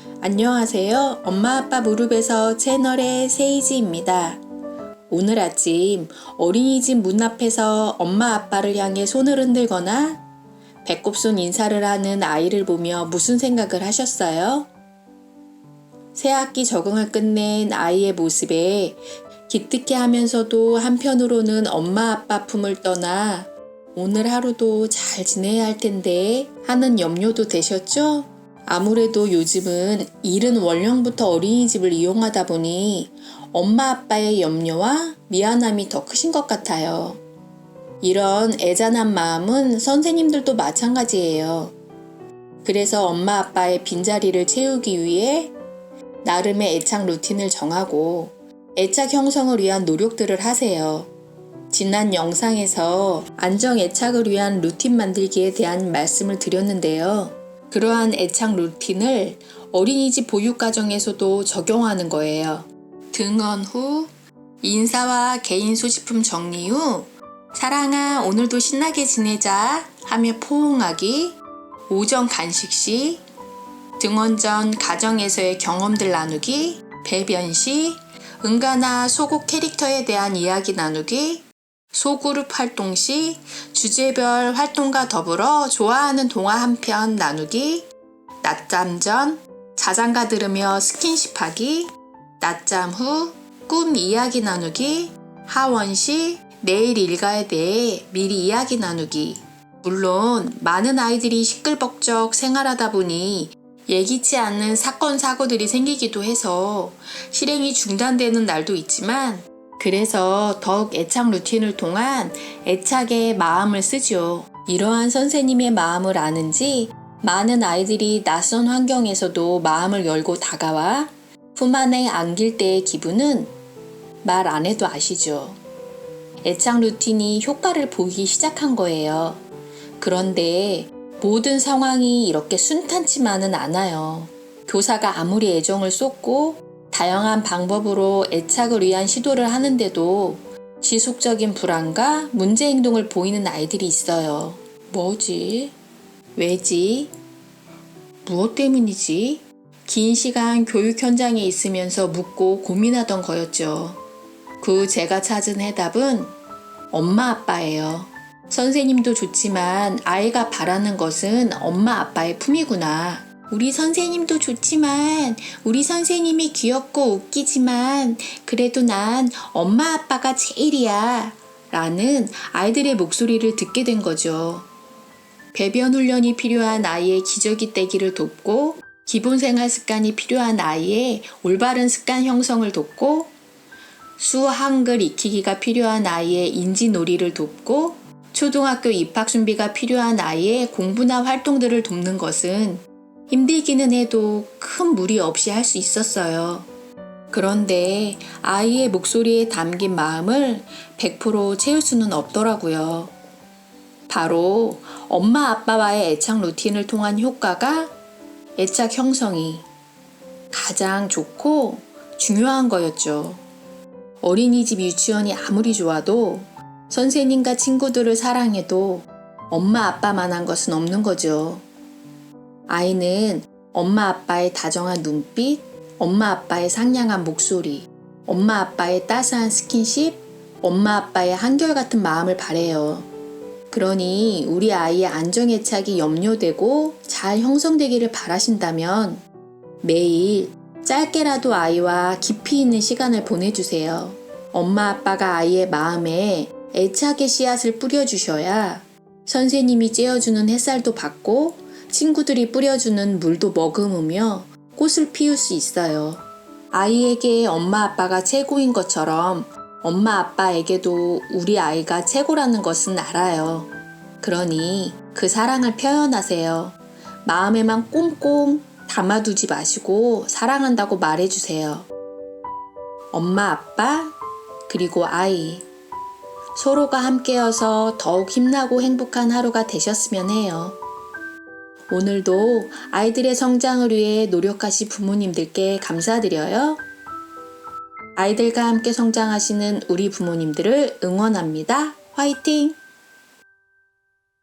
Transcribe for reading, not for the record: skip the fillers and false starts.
안녕하세요. 엄마 아빠 무릎에서 채널의 세이지입니다. 오늘 아침 어린이집 문 앞에서 엄마 아빠를 향해 손을 흔들거나 배꼽손 인사를 하는 아이를 보며 무슨 생각을 하셨어요? 새학기 적응을 끝낸 아이의 모습에 기특해 하면서도 한편으로는 엄마 아빠 품을 떠나 오늘 하루도 잘 지내야 할 텐데 하는 염려도 되셨죠? 아무래도 요즘은 이른 월령부터 어린이집을 이용하다 보니 엄마 아빠의 염려와 미안함이 더 크신 것 같아요. 이런 애잔한 마음은 선생님들도 마찬가지예요. 그래서 엄마 아빠의 빈자리를 채우기 위해 나름의 애착 루틴을 정하고 애착 형성을 위한 노력들을 하세요. 지난 영상에서 안정 애착을 위한 루틴 만들기에 대한 말씀을 드렸는데요. 그러한 애착 루틴을 어린이집 보육과정에서도 적용하는 거예요. 등원 후, 인사와 개인 소지품 정리 후, 사랑아 오늘도 신나게 지내자 하며 포옹하기, 오전 간식 시, 등원 전 가정에서의 경험들 나누기, 배변 시, 응가나 소국 캐릭터에 대한 이야기 나누기, 소그룹 활동 시 주제별 활동과 더불어 좋아하는 동화 한 편 나누기, 낮잠 전 자장가 들으며 스킨십하기, 낮잠 후 꿈 이야기 나누기, 하원 시 내일 일과에 대해 미리 이야기 나누기. 물론 많은 아이들이 시끌벅적 생활하다 보니 예기치 않는 사건 사고들이 생기기도 해서 실행이 중단되는 날도 있지만 그래서 더욱 애착 루틴을 통한 애착의 마음을 쓰죠. 이러한 선생님의 마음을 아는지 많은 아이들이 낯선 환경에서도 마음을 열고 다가와 품 안에 안길 때의 기분은 말 안 해도 아시죠. 애착 루틴이 효과를 보이기 시작한 거예요. 그런데 모든 상황이 이렇게 순탄치만은 않아요. 교사가 아무리 애정을 쏟고 다양한 방법으로 애착을 위한 시도를 하는데도 지속적인 불안과 문제 행동을 보이는 아이들이 있어요. 뭐지? 왜지? 무엇 때문이지? 긴 시간 교육 현장에 있으면서 묻고 고민하던 거였죠. 그 제가 찾은 해답은 엄마 아빠예요. 선생님도 좋지만 아이가 바라는 것은 엄마 아빠의 품이구나. 우리 선생님도 좋지만 우리 선생님이 귀엽고 웃기지만 그래도 난 엄마 아빠가 제일이야 라는 아이들의 목소리를 듣게 된 거죠. 배변 훈련이 필요한 아이의 기저귀 떼기를 돕고 기본 생활 습관이 필요한 아이의 올바른 습관 형성을 돕고 수 한글 익히기가 필요한 아이의 인지놀이를 돕고 초등학교 입학 준비가 필요한 아이의 공부나 활동들을 돕는 것은 힘들기는 해도 큰 무리 없이 할 수 있었어요. 그런데 아이의 목소리에 담긴 마음을 100% 채울 수는 없더라고요. 바로 엄마 아빠와의 애착 루틴을 통한 효과가 애착 형성이 가장 좋고 중요한 거였죠. 어린이집 유치원이 아무리 좋아도 선생님과 친구들을 사랑해도 엄마 아빠만한 것은 없는 거죠. 아이는 엄마 아빠의 다정한 눈빛, 엄마 아빠의 상냥한 목소리, 엄마 아빠의 따스한 스킨십, 엄마 아빠의 한결같은 마음을 바래요. 그러니 우리 아이의 안정애착이 염려되고 잘 형성되기를 바라신다면 매일 짧게라도 아이와 깊이 있는 시간을 보내주세요. 엄마 아빠가 아이의 마음에 애착의 씨앗을 뿌려주셔야 선생님이 쬐어주는 햇살도 받고 친구들이 뿌려주는 물도 머금으며 꽃을 피울 수 있어요. 아이에게 엄마 아빠가 최고인 것처럼 엄마 아빠에게도 우리 아이가 최고라는 것은 알아요. 그러니 그 사랑을 표현하세요. 마음에만 꽁꽁 담아두지 마시고 사랑한다고 말해주세요. 엄마 아빠 그리고 아이 서로가 함께여서 더욱 힘나고 행복한 하루가 되셨으면 해요. 오늘도 아이들의 성장을 위해 노력하신 부모님들께 감사드려요. 아이들과 함께 성장하시는 우리 부모님들을 응원합니다. 화이팅!